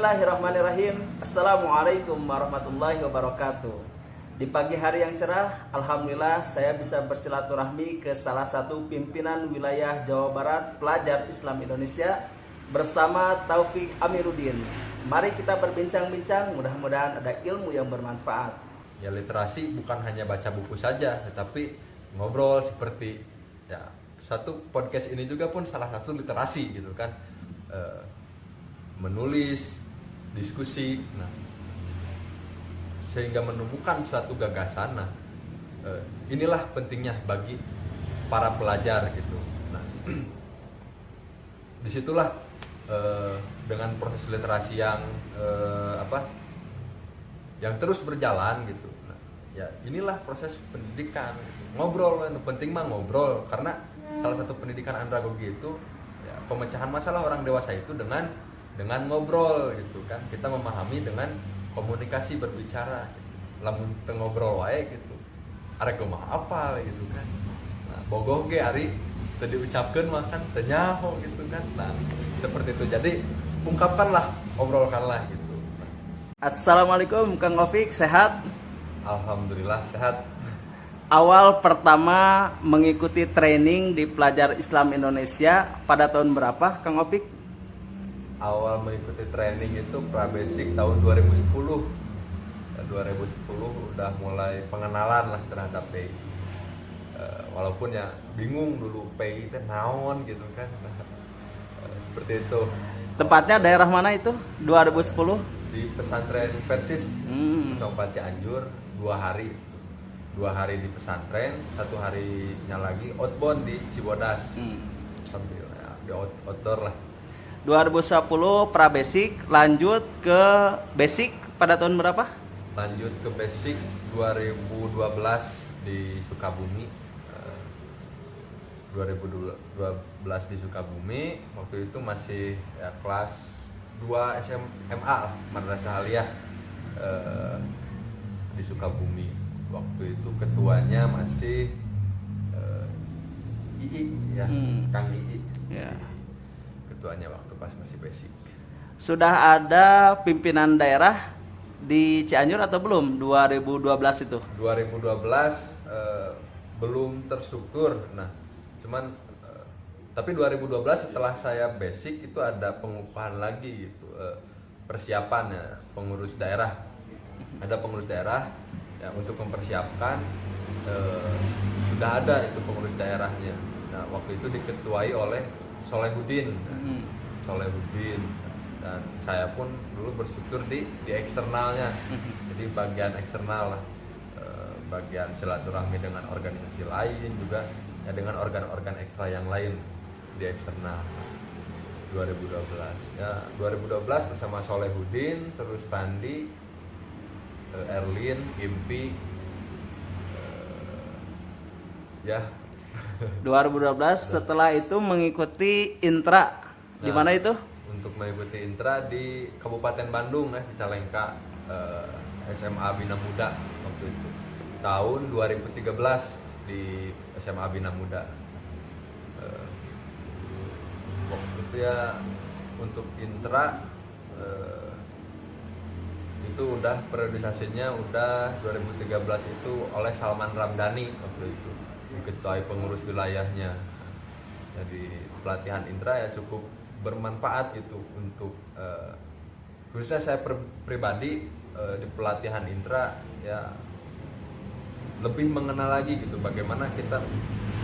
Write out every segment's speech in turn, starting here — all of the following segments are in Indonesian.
Bismillahirrahmanirrahim. Assalamualaikum warahmatullahi wabarakatuh. Di pagi hari yang cerah, alhamdulillah saya bisa bersilaturahmi ke salah satu pimpinan wilayah Jawa Barat pelajar Islam Indonesia bersama Taufik Amiruddin. Mari kita berbincang-bincang, mudah-mudahan ada ilmu yang bermanfaat. Ya, literasi bukan hanya baca buku saja, tetapi ngobrol seperti ya satu podcast ini juga pun salah satu literasi gitu kan. Menulis, diskusi, nah sehingga menemukan suatu gagasan. Nah, inilah pentingnya bagi para pelajar gitu. Nah, disitulah dengan proses literasi yang yang terus berjalan gitu. Nah, ya inilah proses pendidikan. Gitu. Ngobrol, yang penting mah ngobrol, karena salah satu pendidikan andragogi itu ya, pemecahan masalah orang dewasa itu dengan ngobrol gitu kan. Kita memahami dengan komunikasi berbicara gitu. Lamun teu ngobrol wae gitu arek kumaha apal gitu kan. Nah, bogoh ge ari teu diucapkeun mah kan teu nyaho gitu kan. Nah, seperti itu. Jadi ungkapkanlah, obrolkanlah gitu. Assalamualaikum Kang Taufik, sehat? Alhamdulillah sehat. Awal pertama mengikuti training di Pelajar Islam Indonesia pada tahun berapa Kang Taufik? Awal mengikuti training itu pra-basic tahun 2010. 2010 udah mulai pengenalan lah terhadap PI. Walaupun ya bingung dulu PI itu naon gitu kan. Seperti itu. Tempatnya daerah mana itu? 2010? Di pesantren Persis, Kabupaten Cianjur, 2 hari. 2 hari di pesantren, 1 harinya lagi outbound di Cibodas. Sambil ya, di outdoor lah. 2010 pra-basic, lanjut ke basic pada tahun berapa? Lanjut ke basic 2012 di Sukabumi. 2012 di Sukabumi, waktu itu masih ya, kelas 2 SMA Madrasah Aliyah di Sukabumi. Waktu itu ketuanya masih II ya, Kang II. Ya. Ketuanya waktu pas masih basic. Sudah ada pimpinan daerah di Cianjur atau belum 2012 itu? 2012 belum terstruktur. Nah, cuman tapi 2012 setelah saya basic itu ada pengupahan lagi gitu. Persiapan ya, pengurus daerah. Ada pengurus daerah ya, untuk mempersiapkan sudah ada itu pengurus daerahnya. Nah, waktu itu diketuai oleh Solehuddin. Solehuddin, dan saya pun dulu berstruktur di eksternalnya. Jadi bagian eksternal lah, bagian silaturahmi dengan organisasi lain juga ya, dengan organ-organ ekstra yang lain di eksternal. 2012 ya, 2012 bersama Solehuddin, terus Randi, Erlin, Impi, ya 2012 setelah itu mengikuti intra. Di mana itu? Untuk mengikuti intra di Kabupaten Bandung di Calengka, SMA Bina Muda waktu itu. Tahun 2013 di SMA Bina Muda. Waktu itu ya untuk intra itu udah periodisasinya udah 2013 itu oleh Salman Ramdhani waktu itu, diketuai pengurus wilayahnya. Jadi pelatihan intra ya cukup bermanfaat itu untuk khususnya saya pribadi di pelatihan intra ya lebih mengenal lagi gitu bagaimana kita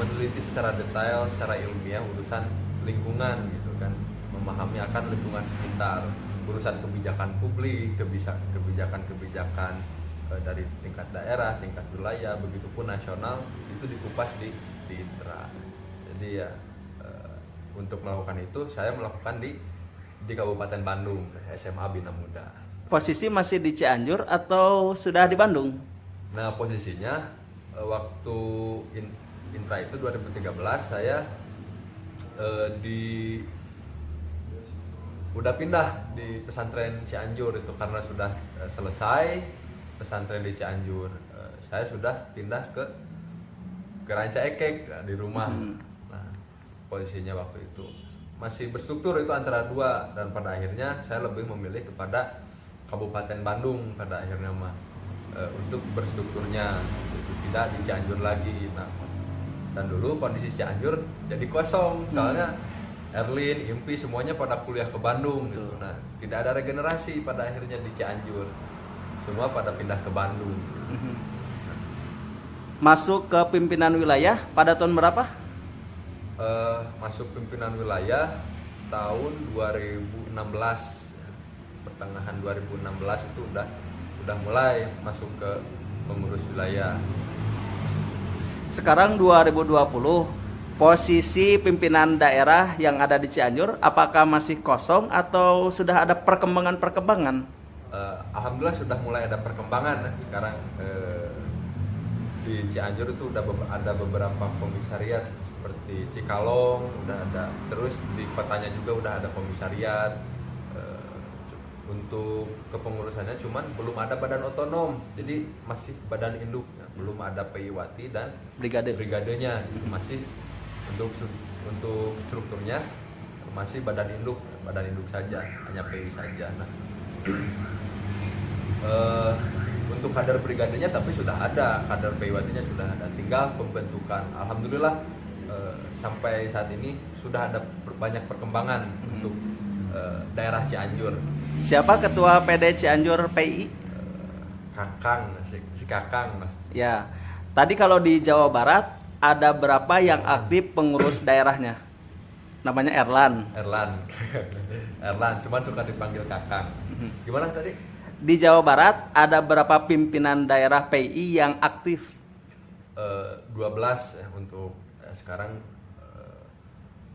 meneliti secara detail, secara ilmiah urusan lingkungan gitu kan, memahami akan lingkungan sekitar, urusan kebijakan publik, kebijakan-kebijakan dari tingkat daerah, tingkat wilayah, begitupun nasional itu dikupas di intra. Jadi ya untuk melakukan itu saya melakukan di Kabupaten Bandung, SMA Bina Muda. Posisi masih di Cianjur atau sudah di Bandung? Nah, posisinya waktu intra itu 2013 saya udah pindah di pesantren Cianjur itu karena sudah selesai pesantren di Cianjur. Saya sudah pindah ke Ranca Ekek di rumah. Nah, posisinya waktu itu masih berstruktur itu antara dua, dan pada akhirnya saya lebih memilih kepada Kabupaten Bandung pada akhirnya mah untuk berstrukturnya, itu tidak di Cianjur lagi. Nah, dan dulu kondisi Cianjur jadi kosong soalnya Erlin, Impi semuanya pada kuliah ke Bandung gitu. Nah, tidak ada regenerasi pada akhirnya di Cianjur, semua pada pindah ke Bandung. Masuk ke pimpinan wilayah pada tahun berapa? Masuk pimpinan wilayah tahun 2016, pertengahan 2016 itu udah mulai masuk ke pengurus wilayah. Sekarang 2020, posisi pimpinan daerah yang ada di Cianjur apakah masih kosong atau sudah ada perkembangan-perkembangan? Alhamdulillah sudah mulai ada perkembangan sekarang. Di Cianjur itu ada beberapa komisariat seperti Cikalong udah ada, terus di Petanya juga udah ada komisariat. Untuk kepengurusannya cuman belum ada badan otonom, jadi masih badan induk, belum ada PI-Wati dan brigadenya. Masih untuk strukturnya masih badan induk saja, hanya PI saja. Nah, untuk kader brigadenya tapi sudah ada, kader PI-Watinya sudah ada, tinggal pembentukan. Alhamdulillah sampai saat ini sudah ada banyak perkembangan untuk daerah Cianjur. Siapa ketua PD Cianjur PI? Kakang, si Kakang. Ya, tadi kalau di Jawa Barat ada berapa yang aktif pengurus daerahnya? Namanya Erlan, cuman suka dipanggil Kakang. Gimana tadi? Di Jawa Barat ada berapa pimpinan daerah PI yang aktif? 12 untuk sekarang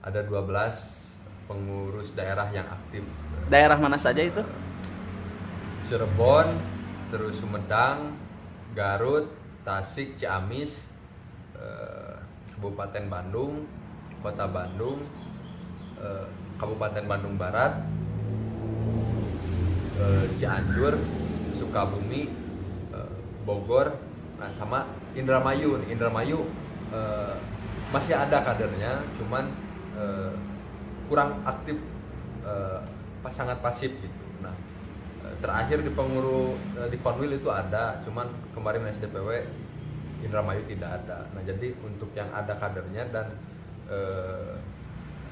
ada 12 pengurus daerah yang aktif. Daerah mana saja itu? Cirebon, terus Sumedang, Garut, Tasik, Ciamis, Kabupaten Bandung, Kota Bandung, Kabupaten Bandung Barat, Cianjur, Sukabumi, Bogor, nah sama Indramayu. Masih ada kadernya, cuman kurang aktif, sangat pasif gitu. Nah, terakhir di di Konwil itu ada, cuman kemarin SDPW Indramayu tidak ada. Nah, jadi untuk yang ada kadernya dan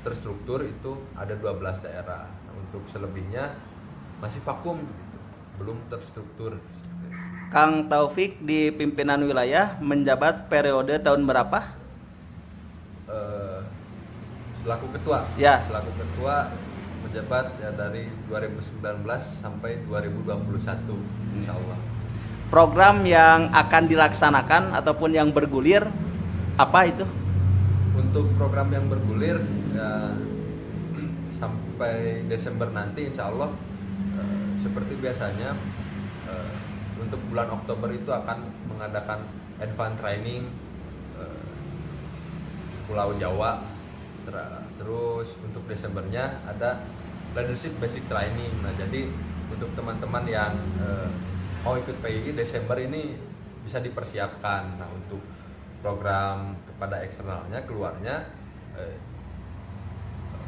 terstruktur itu ada 12 daerah. Nah, untuk selebihnya masih vakum gitu, belum terstruktur. Kang Taufik di pimpinan wilayah menjabat periode tahun berapa? Selaku ketua. Ya. Selaku ketua menjabat ya dari 2019 sampai 2021 insya Allah. Program yang akan dilaksanakan ataupun yang bergulir apa itu? Untuk program yang bergulir ya, sampai Desember nanti insya Allah seperti biasanya untuk bulan Oktober itu akan mengadakan advance training Pulau Jawa. Terus untuk Desembernya ada leadership basic training. Nah, jadi untuk teman-teman yang mau ikut PII Desember ini bisa dipersiapkan. Nah, untuk program kepada eksternalnya keluarnya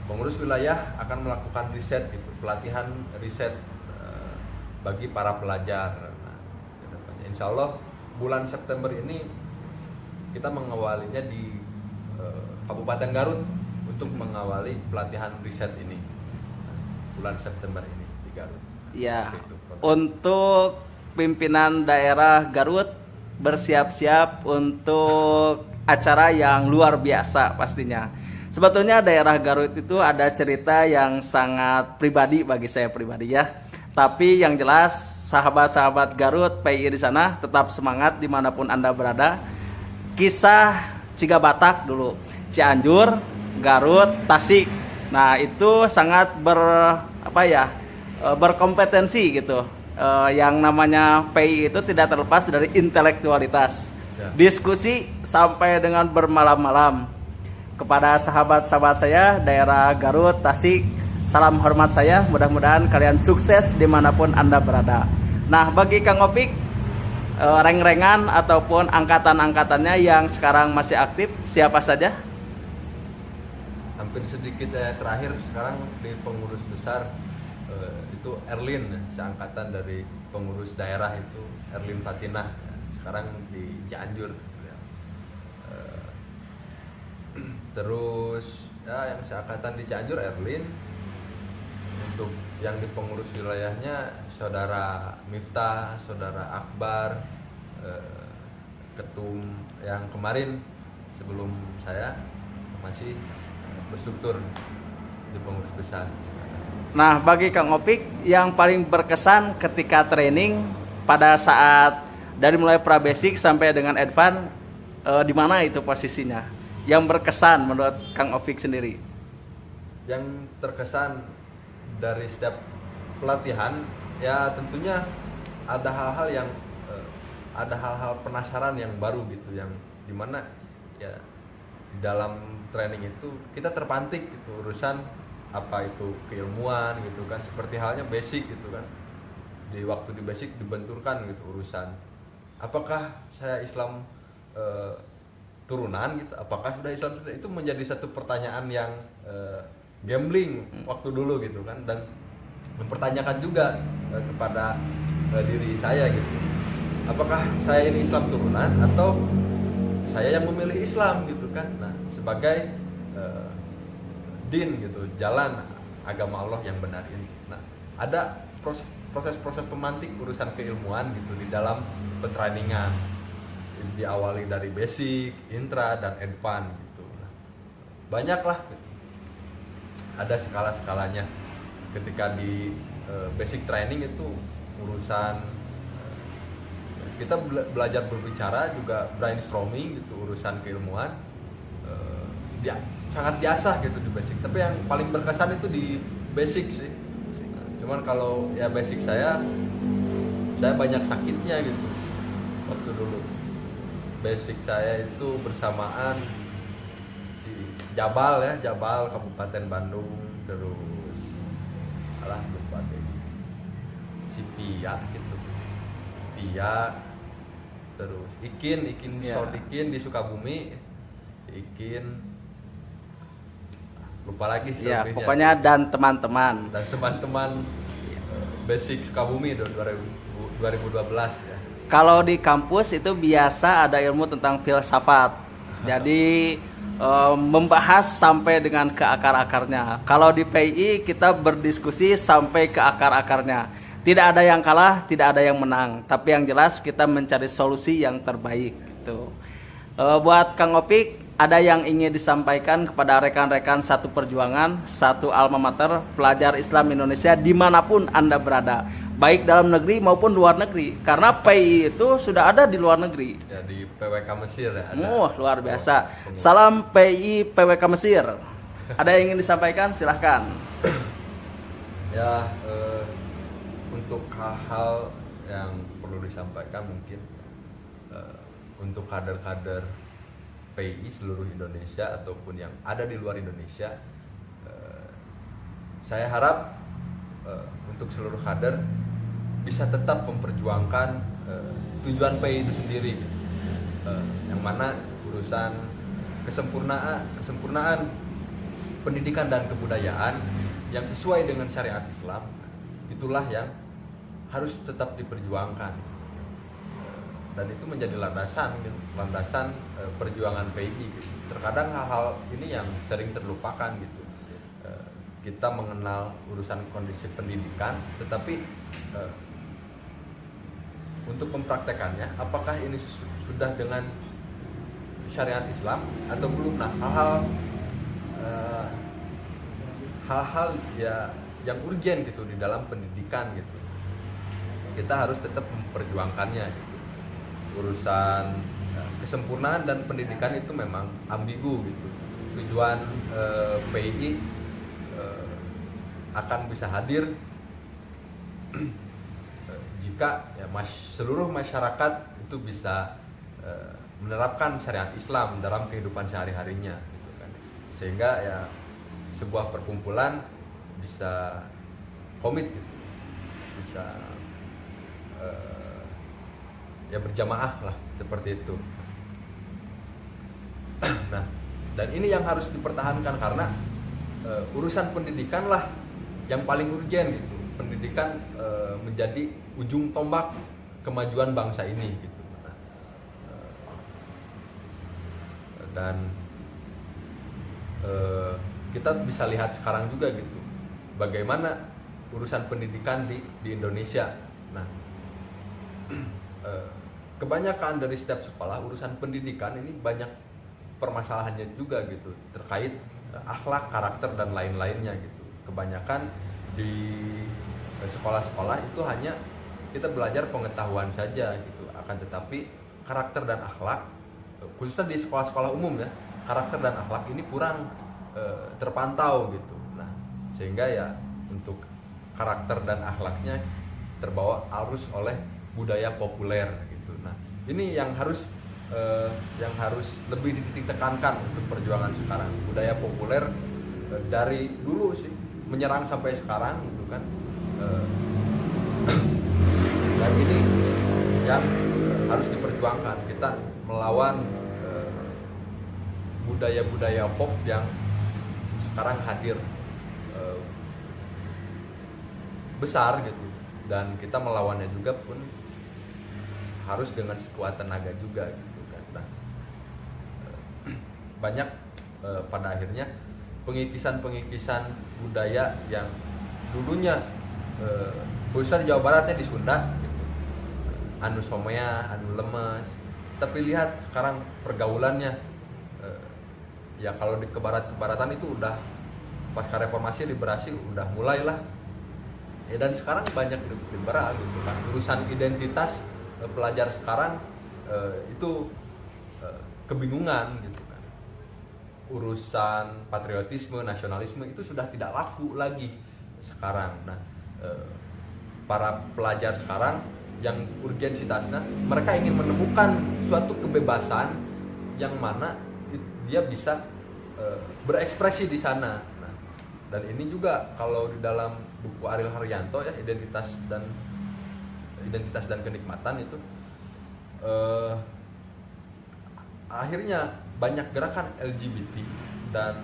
pengurus wilayah akan melakukan riset gitu, pelatihan riset bagi para pelajar. Nah, insya Allah bulan September ini kita mengawalinya di Kabupaten Garut untuk mengawali pelatihan riset ini. Nah, bulan September ini di Garut. Ya. Untuk pimpinan daerah Garut bersiap-siap untuk acara yang luar biasa pastinya. Sebetulnya daerah Garut itu ada cerita yang sangat pribadi bagi saya pribadi ya. Tapi yang jelas sahabat-sahabat Garut PII di sana tetap semangat dimanapun Anda berada. Kisah Cigabatak dulu, Cianjur, Garut, Tasik. Nah, itu sangat berkompetensi gitu. Yang namanya PII itu tidak terlepas dari intelektualitas. Ya. Diskusi sampai dengan bermalam-malam. Kepada sahabat-sahabat saya daerah Garut, Tasik, salam hormat saya. Mudah-mudahan kalian sukses dimanapun Anda berada. Nah, bagi Kang Opik, reng-rengan ataupun angkatan-angkatannya yang sekarang masih aktif siapa saja? sedikit terakhir sekarang di pengurus besar itu Erlin, seangkatan dari pengurus daerah itu Erlin Fatinah, sekarang di Cianjur. Terus ya yang seangkatan di Cianjur Erlin. Untuk yang di pengurus wilayahnya saudara Miftah, saudara Akbar, ketum yang kemarin sebelum saya masih berstruktur di pengurus besar. Nah, bagi Kang Opik yang paling berkesan ketika training pada saat dari mulai pra-basic sampai dengan advance, di mana itu posisinya? Yang berkesan menurut Kang Opik sendiri? Yang terkesan dari setiap pelatihan ya tentunya ada hal-hal penasaran yang baru gitu, yang dimana ya di dalam training itu kita terpantik gitu urusan apa itu keilmuan gitu kan, seperti halnya basic gitu kan, di waktu di basic dibenturkan gitu urusan apakah saya Islam turunan gitu, apakah sudah Islam sudah, itu menjadi satu pertanyaan yang gambling waktu dulu gitu kan, dan mempertanyakan juga kepada diri saya gitu, apakah saya ini Islam turunan atau saya yang memilih Islam gitu kan. Nah, sebagai din gitu, jalan agama Allah yang benar ini. Nah, ada proses-proses pemantik urusan keilmuan gitu di dalam petrainingan, diawali dari basic, intra, dan advance gitu. Nah, banyak lah gitu. Ada skala-skalanya. Ketika di basic training itu urusan kita belajar berbicara, juga brainstorming gitu, urusan keilmuan dia sangat biasa gitu di basic. Tapi yang paling berkesan itu di basic sih. Nah, cuman kalau ya basic saya banyak sakitnya gitu waktu dulu. Basic saya itu bersamaan si Jabal Kabupaten Bandung, terus lupa deh, si Pia gitu, terus Ikin Ya. Short Ikin di Sukabumi, Ikin lupa lagi Ya, selebihnya. pokoknya dan teman-teman. Basic Sukabumi 2012 ya. Kalau di kampus itu biasa ada ilmu tentang filsafat. Jadi membahas sampai dengan ke akar-akarnya. Kalau di PI kita berdiskusi sampai ke akar-akarnya. Tidak ada yang kalah, tidak ada yang menang. Tapi yang jelas kita mencari solusi yang terbaik. Gitu. Buat Kang Opik, ada yang ingin disampaikan kepada rekan-rekan satu perjuangan, satu alma mater, pelajar Islam Indonesia dimanapun Anda berada, baik dalam negeri maupun luar negeri, karena PI itu sudah ada di luar negeri. Ya, di PWK Mesir ya ada. Luar biasa. Salam PI PWK Mesir. Ada yang ingin disampaikan? Silahkan. Ya, untuk hal-hal yang perlu disampaikan mungkin untuk kader-kader PI seluruh Indonesia ataupun yang ada di luar Indonesia, saya harap untuk seluruh kader bisa tetap memperjuangkan tujuan PI itu sendiri, yang mana urusan kesempurnaan pendidikan dan kebudayaan yang sesuai dengan syariat Islam, itulah yang harus tetap diperjuangkan, dan itu menjadi landasan perjuangan PI gitu. Terkadang hal-hal ini yang sering terlupakan gitu. Kita mengenal urusan kondisi pendidikan, tetapi untuk mempraktekannya apakah ini sudah dengan syariat Islam atau belum. Nah, hal-hal ya yang urgen gitu di dalam pendidikan gitu, kita harus tetap memperjuangkannya gitu. Urusan kesempurnaan dan pendidikan itu memang ambigu gitu. Tujuan PI akan bisa hadir jika ya seluruh masyarakat itu bisa menerapkan syariat Islam dalam kehidupan sehari-harinya gitu kan. Sehingga ya sebuah perkumpulan bisa komit gitu, bisa ya berjamaah lah seperti itu. Nah, dan ini yang harus dipertahankan karena urusan pendidikan lah yang paling urgen gitu. Pendidikan menjadi ujung tombak kemajuan bangsa ini gitu. Dan kita bisa lihat sekarang juga gitu bagaimana urusan pendidikan di Indonesia. Nah, kebanyakan dari setiap sekolah urusan pendidikan ini banyak permasalahannya juga gitu terkait akhlak, karakter dan lain-lainnya gitu. Kebanyakan di sekolah-sekolah itu hanya kita belajar pengetahuan saja gitu, akan tetapi karakter dan akhlak, khususnya di sekolah-sekolah umum ya, karakter dan akhlak ini kurang terpantau gitu. Nah, sehingga ya untuk karakter dan akhlaknya terbawa arus oleh budaya populer gitu. Nah, ini yang harus lebih dititik tekankan untuk perjuangan sekarang. Budaya populer dari dulu sih menyerang sampai sekarang gitu kan. Dan ini yang harus diperjuangkan. Kita melawan budaya-budaya pop yang sekarang hadir besar gitu, dan kita melawannya juga pun harus dengan sekuat tenaga juga gitu kan. Nah, banyak pada akhirnya pengikisan budaya yang dulunya khususnya di Jawa Baratnya di Sunda gitu, anu somea, anu lemes, tapi lihat sekarang pergaulannya ya kalau di kebaratan itu udah pasca reformasi liberasi udah mulailah ya, dan sekarang banyak liberal gitu kan. Urusan identitas pelajar sekarang itu kebingungan gitu kan. Urusan patriotisme, nasionalisme itu sudah tidak laku lagi sekarang. Nah, para pelajar sekarang yang urgensitasnya mereka ingin menemukan suatu kebebasan yang mana dia bisa berekspresi di sana. Nah, dan ini juga kalau di dalam buku Ariel Haryanto ya, identitas dan kenikmatan itu akhirnya banyak gerakan LGBT dan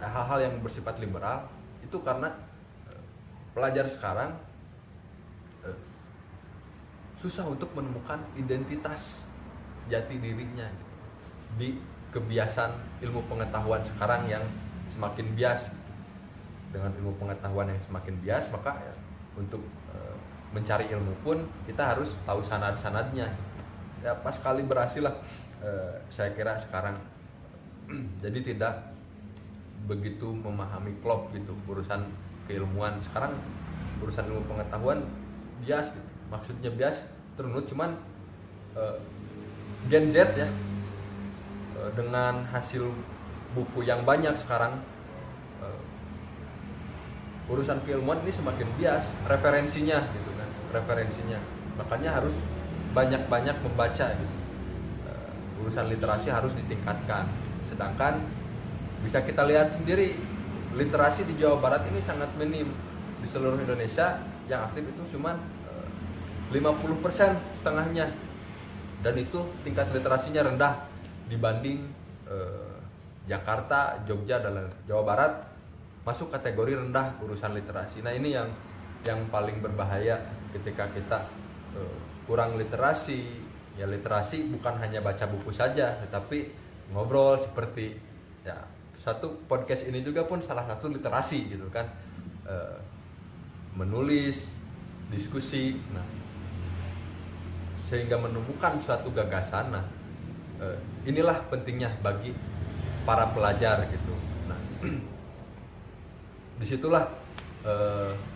hal-hal yang bersifat liberal itu karena pelajar sekarang susah untuk menemukan identitas jati dirinya gitu, di kebiasaan ilmu pengetahuan sekarang yang semakin bias. Dengan ilmu pengetahuan yang semakin bias, maka ya, untuk mencari ilmu pun kita harus tahu sanad-sanadnya. Ya pas kali berhasil lah saya kira sekarang. Jadi tidak begitu memahami klop gitu urusan keilmuan. Sekarang urusan ilmu pengetahuan bias gitu. Maksudnya bias terunut cuman Gen Z ya, dengan hasil buku yang banyak sekarang, urusan keilmuan ini semakin bias referensinya gitu kan, makanya harus banyak-banyak membaca gitu. Urusan literasi harus ditingkatkan, sedangkan bisa kita lihat sendiri literasi di Jawa Barat ini sangat minim. Di seluruh Indonesia yang aktif itu cuman 50%, setengahnya, dan itu tingkat literasinya rendah dibanding Jakarta, Jogja, dan Jawa Barat masuk kategori rendah urusan literasi. Nah, ini yang paling berbahaya ketika kita kurang literasi. Ya, literasi bukan hanya baca buku saja, tetapi ngobrol seperti ya satu podcast ini juga pun salah satu literasi gitu kan. Menulis, diskusi, nah sehingga menemukan suatu gagasan. Nah, inilah pentingnya bagi para pelajar gitu. Nah, disitulah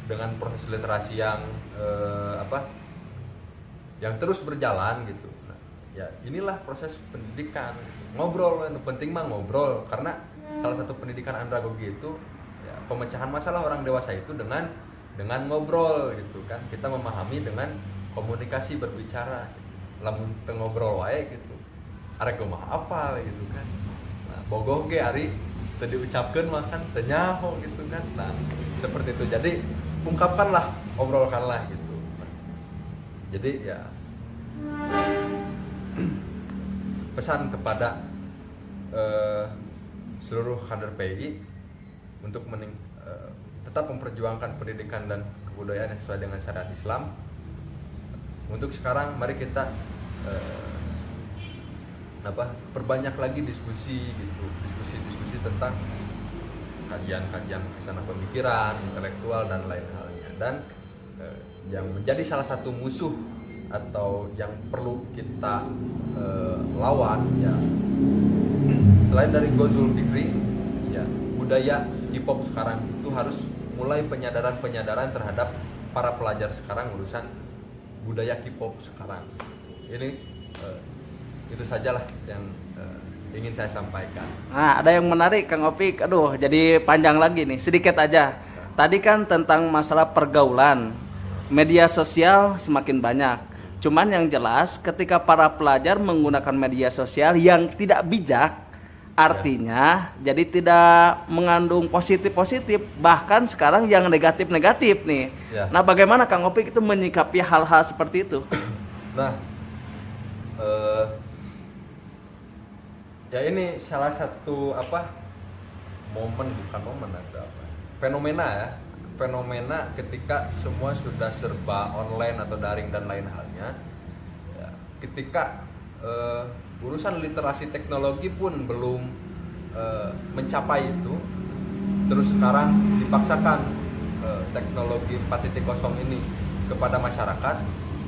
dengan proses literasi yang yang terus berjalan gitu. Nah, ya inilah proses pendidikan. Ngobrol, yang penting mah ngobrol, karena salah satu pendidikan andragogi itu ya, pemecahan masalah orang dewasa itu dengan ngobrol gitu kan. Kita memahami dengan komunikasi, berbicara, lamun teu ngobrol wae gitu. Arek kumaha apal gitu kan. Nah, bogoh ge ari teu diucapkeun mah kan teu nyaho gitu kan. Nah, seperti itu. Jadi ungkapkanlah, obrolkanlah gitu. Nah, jadi ya pesan kepada seluruh kader PI untuk tetap memperjuangkan pendidikan dan kebudayaan yang sesuai dengan syariat Islam. Untuk sekarang mari kita perbanyak lagi diskusi gitu, diskusi tentang kajian kesana pemikiran, intelektual dan lain halnya. Dan yang menjadi salah satu musuh atau yang perlu kita lawan ya, selain dari Ghazul Fikri ya, budaya K-pop sekarang itu harus mulai penyadaran terhadap para pelajar sekarang urusan budaya K-pop sekarang. Ini itu sajalah yang ingin saya sampaikan. Nah, ada yang menarik Kang Opik. Aduh, jadi panjang lagi nih. Sedikit aja. Tadi kan tentang masalah pergaulan. Media sosial semakin banyak. Cuman yang jelas ketika para pelajar menggunakan media sosial yang tidak bijak, artinya jadi tidak mengandung positif-positif, bahkan sekarang yang negatif-negatif nih. Ya. Nah, bagaimana Kang Opik itu menyikapi hal-hal seperti itu? Nah, ya ini salah satu fenomena ketika semua sudah serba online atau daring dan lain halnya ya, ketika urusan literasi teknologi pun belum mencapai itu, terus sekarang dipaksakan teknologi 4.0 ini kepada masyarakat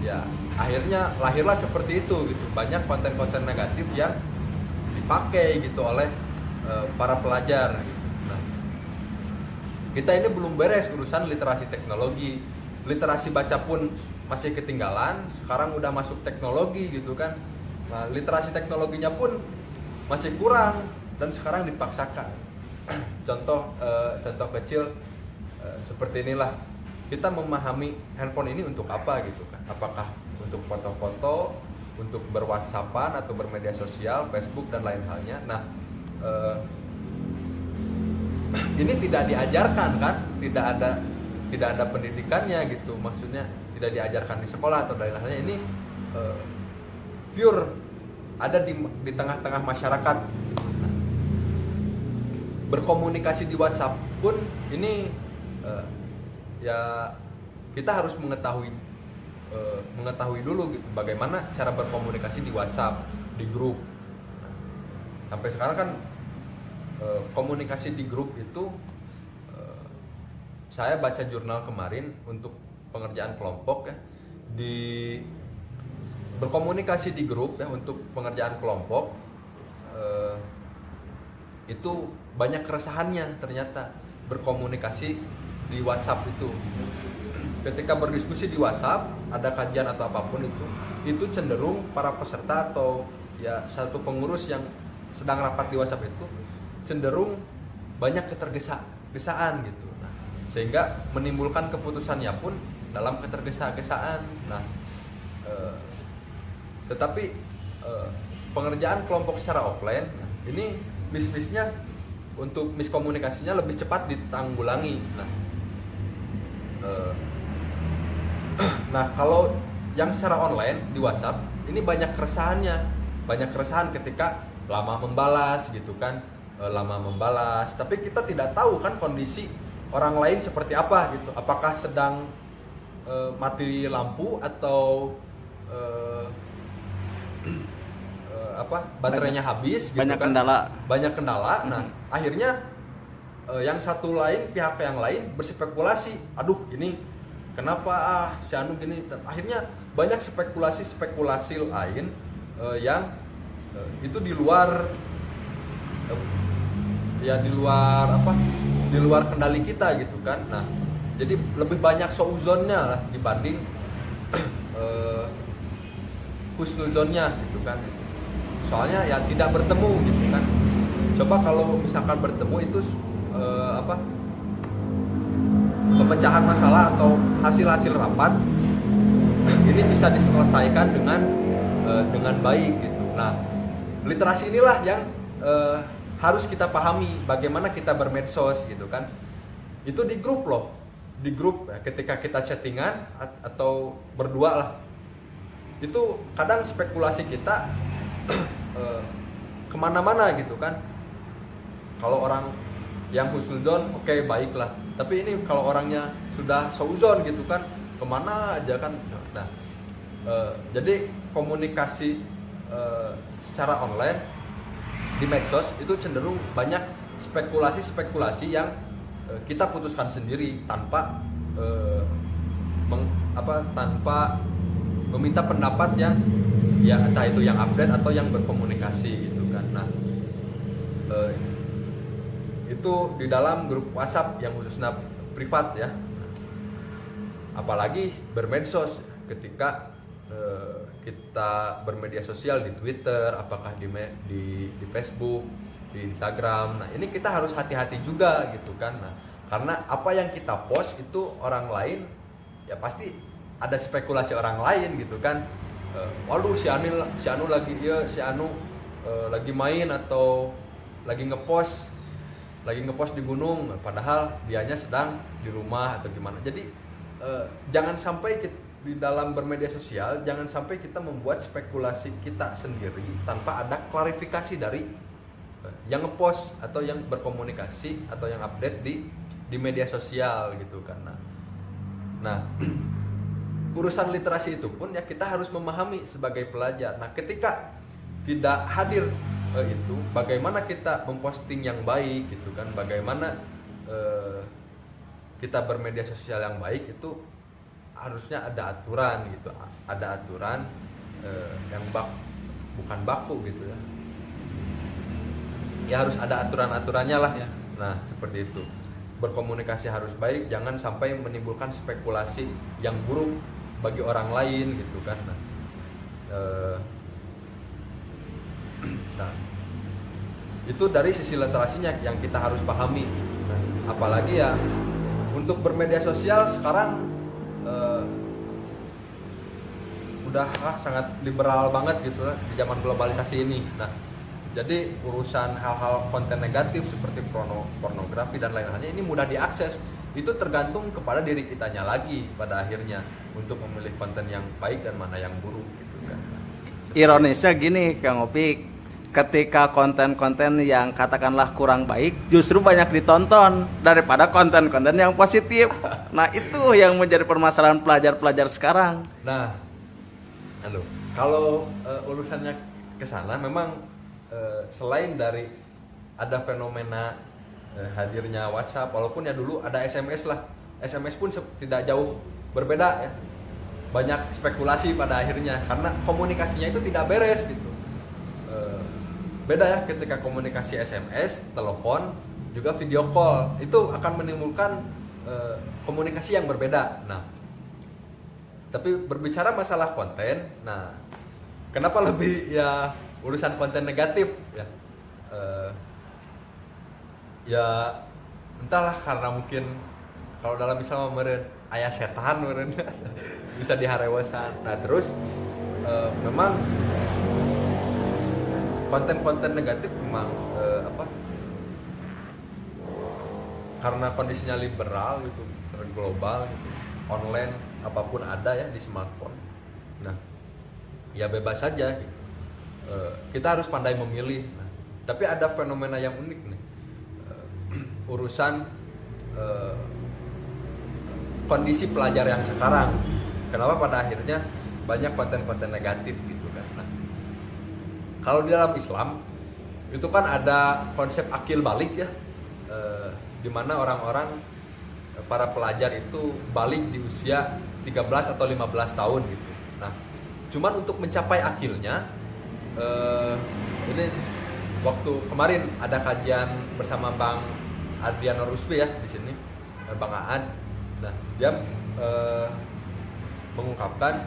ya, akhirnya lahirlah seperti itu gitu. Banyak konten-konten negatif yang dipakai gitu oleh para pelajar. Nah, kita ini belum beres urusan literasi teknologi, literasi baca pun masih ketinggalan, sekarang udah masuk teknologi gitu kan. Nah, literasi teknologinya pun masih kurang dan sekarang dipaksakan. Contoh kecil seperti inilah, kita memahami handphone ini untuk apa gitu kan? Apakah untuk foto-foto, untuk berwhatsappan atau bermedia sosial, Facebook dan lain halnya. Nah, ini tidak diajarkan kan, tidak ada pendidikannya gitu, maksudnya tidak diajarkan di sekolah atau lain halnya. Ini pure ada di tengah-tengah masyarakat. Berkomunikasi di WhatsApp pun ini ya kita harus mengetahui dulu gitu, bagaimana cara berkomunikasi di WhatsApp, di grup. Sampai sekarang kan komunikasi di grup itu saya baca jurnal kemarin untuk pengerjaan kelompok ya, berkomunikasi di grup ya untuk pengerjaan kelompok itu banyak keresahannya ternyata berkomunikasi di WhatsApp itu. Ketika berdiskusi di WhatsApp, ada kajian atau apapun itu cenderung para peserta atau ya satu pengurus yang sedang rapat di WhatsApp itu cenderung banyak ketergesa-gesaan gitu. Nah, sehingga menimbulkan keputusannya pun dalam ketergesa-gesaan. Nah, tetapi pengerjaan kelompok secara offline ini bisnisnya untuk miskomunikasinya lebih cepat ditanggulangi. Nah, kalau yang secara online di WhatsApp ini banyak keresahan ketika lama membalas gitu kan, tapi kita tidak tahu kan kondisi orang lain seperti apa gitu, apakah sedang mati lampu atau baterainya habis gitu, banyak kan? Banyak kendala. Nah, akhirnya yang satu lain, pihak yang lain berspekulasi, aduh ini kenapa si anu gini. Akhirnya banyak spekulasi lain yang itu di luar kendali kita gitu kan. Nah, jadi lebih banyak suuzonnya lah dibanding husnuzonnya gitu kan. Soalnya ya tidak bertemu gitu kan. Coba kalau misalkan bertemu itu pemecahan masalah atau hasil rapat ini bisa diselesaikan dengan baik gitu. Nah, literasi inilah yang harus kita pahami, bagaimana kita bermedsos gitu kan. Itu di grup loh, di grup ketika kita chattingan atau berdua lah, itu kadang spekulasi kita kemana-mana gitu kan. Kalau orang yang husnuzon oke, baiklah. Tapi ini kalau orangnya sudah sauzon gitu kan, kemana aja kan. Nah, jadi komunikasi secara online di medsos itu cenderung banyak spekulasi-spekulasi yang kita putuskan sendiri tanpa tanpa meminta pendapat yang ya entah itu yang update atau yang berkomunikasi gitu kan. Nah, itu di dalam grup WhatsApp yang khususnya privat ya. Apalagi bermedsos, ketika kita bermedia sosial di Twitter, apakah di Facebook, di Instagram. Nah, ini kita harus hati-hati juga gitu kan. Nah, karena apa yang kita post itu orang lain ya pasti ada spekulasi orang lain gitu kan. Waduh, si Anu lagi lagi main atau lagi ngepost di gunung, padahal dianya sedang di rumah atau gimana. Jadi jangan sampai di dalam bermedia sosial, jangan sampai kita membuat spekulasi kita sendiri tanpa ada klarifikasi dari yang ngepost atau yang berkomunikasi atau yang update di media sosial gitu kan. Nah, urusan literasi itu pun ya kita harus memahami sebagai pelajar. Nah, ketika tidak hadir itu, bagaimana kita memposting yang baik gitu kan, bagaimana kita bermedia sosial yang baik itu harusnya ada aturan gitu, ada aturan yang bukan baku gitu ya. Ya harus ada aturan-aturannya lah ya. Nah, seperti itu. Berkomunikasi harus baik, jangan sampai menimbulkan spekulasi yang buruk bagi orang lain gitu kan. Nah, itu dari sisi literasinya yang kita harus pahami. Nah, apalagi ya untuk bermedia sosial sekarang udah sangat liberal banget gitu lah di zaman globalisasi ini. Nah, jadi urusan hal-hal konten negatif seperti pornografi dan lain-lainnya ini mudah diakses. Itu tergantung kepada diri kitanya lagi pada akhirnya untuk memilih konten yang baik dan mana yang buruk gitu kan. Ironisnya gini Kang Opik, ketika konten-konten yang katakanlah kurang baik justru banyak ditonton daripada konten-konten yang positif. Nah, itu yang menjadi permasalahan pelajar-pelajar sekarang. Nah, kalau urusannya ke sana memang selain dari ada fenomena hadirnya WhatsApp, walaupun ya dulu ada SMS lah. SMS pun tidak jauh berbeda ya. Banyak spekulasi pada akhirnya karena komunikasinya itu tidak beres gitu. Beda ya ketika komunikasi SMS, telepon, juga video call, itu akan menimbulkan komunikasi yang berbeda. Nah, tapi berbicara masalah konten, nah kenapa lebih ya urusan konten negatif ya? Ya entahlah, karena mungkin kalau dalam Islam meureun aya setan meureun bisa diharewasan. Nah, terus memang konten-konten negatif memang karena kondisinya liberal gitu, global gitu, online apapun ada ya di smartphone. Nah, ya bebas saja gitu. Kita harus pandai memilih. Nah, tapi ada fenomena yang unik nih, urusan kondisi pelajar yang sekarang. Kenapa pada akhirnya banyak konten-konten negatif gitu kan. Nah, kalau di dalam Islam itu kan ada konsep akil balik ya, di mana orang-orang para pelajar itu balik di usia 13 atau 15 tahun gitu. Nah, cuman untuk mencapai akilnya, ini waktu kemarin ada kajian bersama Bang Adriano Rusfi ya di sini, Bang Aad. Nah, dia mengungkapkan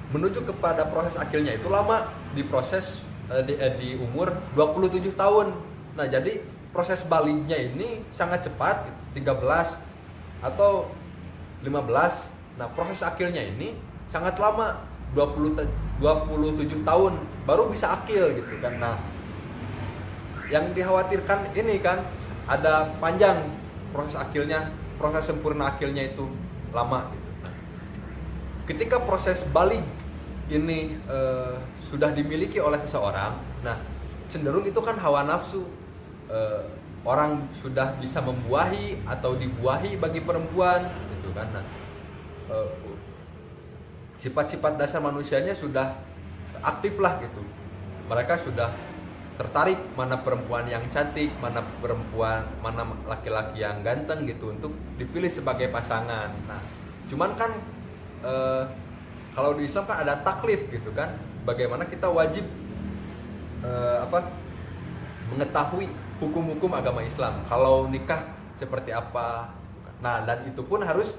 menuju kepada proses akilnya itu lama, diproses di umur 27 tahun. Nah, jadi proses baliknya ini sangat cepat, 13 atau 15. Nah, proses akilnya ini sangat lama, 27 tahun baru bisa akil gitu kan. Nah, yang dikhawatirkan ini kan ada panjang proses akilnya, proses sempurna akilnya itu lama gitu. Nah, ketika proses balik ini sudah dimiliki oleh seseorang, nah cenderung itu kan hawa nafsu, orang sudah bisa membuahi atau dibuahi bagi perempuan gitu kan. Nah, sifat-sifat dasar manusianya sudah aktif lah gitu. Mereka sudah tertarik mana perempuan yang cantik, mana laki-laki yang ganteng gitu untuk dipilih sebagai pasangan. Nah, cuman kan kalau di Islam kan ada taklif gitu kan. Bagaimana kita wajib mengetahui hukum-hukum agama Islam. Kalau nikah seperti apa. Nah, dan itu pun harus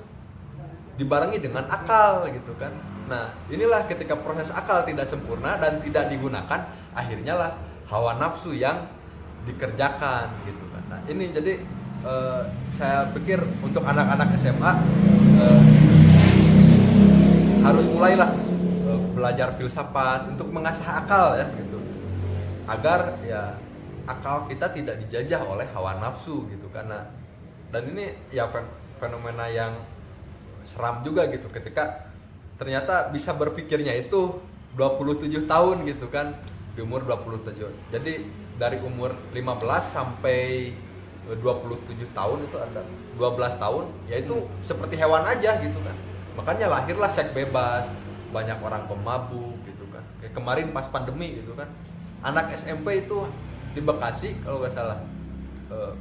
dibarengi dengan akal gitu kan. Nah, inilah ketika proses akal tidak sempurna dan tidak digunakan, akhirnya lah hawa nafsu yang dikerjakan gitu kan. Nah, ini jadi saya pikir untuk anak-anak SMA harus mulailah belajar filsafat untuk mengasah akal ya gitu. Agar ya akal kita tidak dijajah oleh hawa nafsu gitu karena dan ini ya fenomena yang seram juga gitu ketika ternyata bisa berpikirnya itu 27 tahun gitu kan, di umur 27. Jadi dari umur 15 sampai 27 tahun itu ada 12 tahun, yaitu seperti hewan aja gitu kan. Makanya lahirlah seks bebas, banyak orang pemabuk gitu kan. Kayak kemarin pas pandemi gitu kan, anak SMP itu di Bekasi kalau nggak salah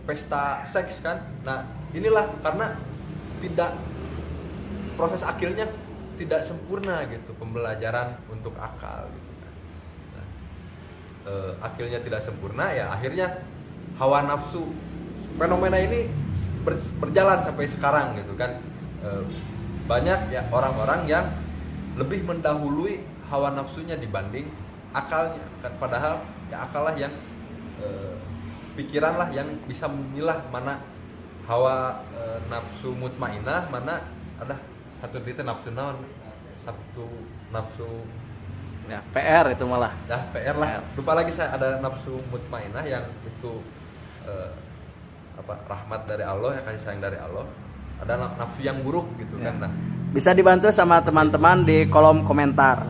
pesta seks kan. Nah inilah karena tidak proses akilnya tidak sempurna gitu, pembelajaran untuk akal gitu kan. Nah, akilnya tidak sempurna ya akhirnya hawa nafsu, fenomena ini berjalan sampai sekarang gitu kan. Banyak ya orang-orang yang lebih mendahului hawa nafsunya dibanding akalnya kan, padahal ya akal lah yang pikiran lah yang bisa memilah mana hawa nafsu mutmainah, mana ada satu itu nafsu naon, satu nafsu Ya, PR itu malah. dah PR lah. Lupa lagi saya, ada nafsu mutmainah yang itu rahmat dari Allah, ya kasih sayang dari Allah. Ada nafsu yang buruk gitu Ya. kan. Nah, Bisa dibantu sama teman-teman di kolom komentar.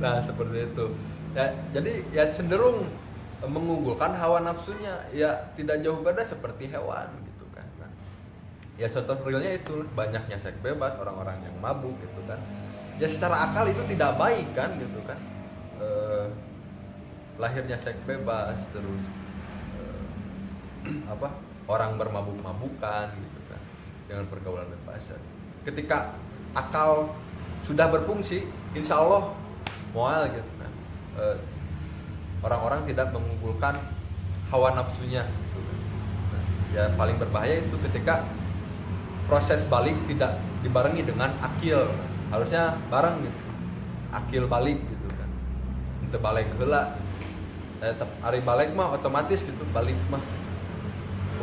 nah seperti itu. Ya, jadi ya cenderung mengunggulkan hawa nafsunya, ya tidak jauh beda seperti hewan gitu kan. Nah, ya contoh realnya itu banyaknya seks bebas, orang-orang yang mabuk gitu kan. Ya secara akal itu tidak baik kan gitu kan. Lahirnya seks bebas, terus orang bermabuk-mabukan gitu kan dengan pergaulan bebas. Ketika akal sudah berfungsi, insya Allah mual gitu kan. Orang-orang tidak mengunggulkan hawa nafsunya gitu kan. Nah, ya paling berbahaya itu ketika proses balik tidak dibarengi dengan akil. Harusnya bareng gitu, akil balik gitu kan. Untuk balik heula, hari balik mah otomatis gitu, balik mah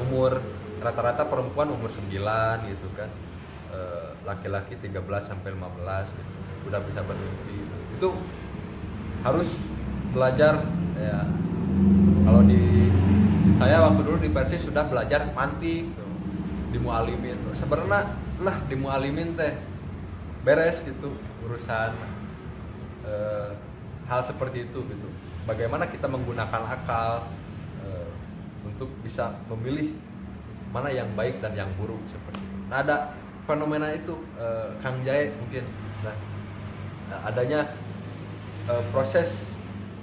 umur rata-rata perempuan umur 9 gitu kan, laki-laki 13 sampai 15 gitu, udah bisa bermimpi gitu. Itu harus belajar ya. Kalau di saya waktu dulu di Persis sudah belajar mantik gitu, di mualimin. Sebenarnya lah di mualimin teh beres gitu urusan hal seperti itu gitu. Bagaimana kita menggunakan akal untuk bisa memilih mana yang baik dan yang buruk seperti itu. Nah ada fenomena itu Kang Jae mungkin. Nah adanya proses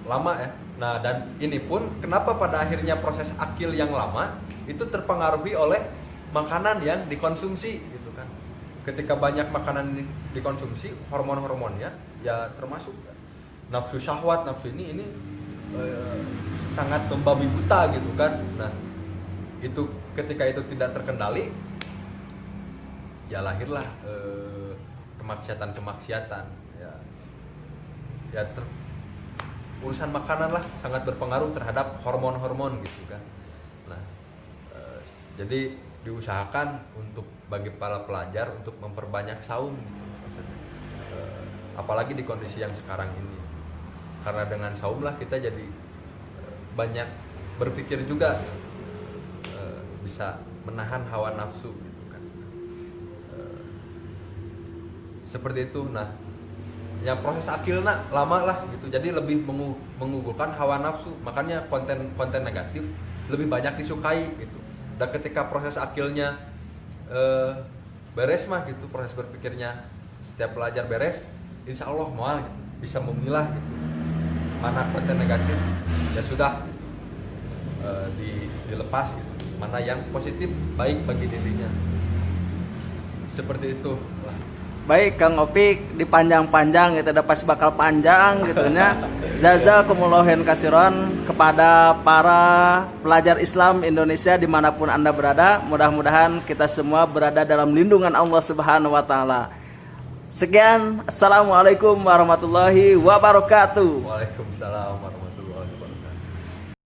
lama ya. Nah dan ini pun kenapa pada akhirnya proses akil yang lama itu terpengaruhi oleh makanan yang dikonsumsi gitu kan. Ketika banyak makanan dikonsumsi, hormon-hormonnya ya termasuk nafsu syahwat, nafsu ini sangat membabi buta gitu kan. Nah itu ketika itu tidak terkendali, ya lahirlah kemaksiatan ya urusan makanan lah sangat berpengaruh terhadap hormon-hormon gitu kan. Nah jadi diusahakan untuk bagi para pelajar untuk memperbanyak saum gitu, apalagi di kondisi yang sekarang ini, karena dengan saum lah kita jadi banyak berpikir juga, bisa menahan hawa nafsu gitu kan. Seperti itu. Nah ya proses akilna lama lah gitu, jadi lebih mengunggulkan hawa nafsu. Makanya konten negatif lebih banyak disukai gitu. Dan ketika proses akilnya beres mah gitu, proses berpikirnya setiap pelajar beres, insya Allah mual gitu, bisa memilah gitu mana konten negatif, ya sudah dilepas gitu, mana yang positif baik bagi dirinya, seperti itu lah. Baik Kang Opik, dipanjang-panjang gitu, udah pasti bakal panjang gitunya. Jazakumullahu kasiron kepada para pelajar Islam Indonesia dimanapun Anda berada. Mudah-mudahan kita semua berada dalam lindungan Allah Subhanahu wa Ta'ala. Sekian, assalamualaikum warahmatullahi wabarakatuh. Waalaikumsalam warahmatullahi wabarakatuh.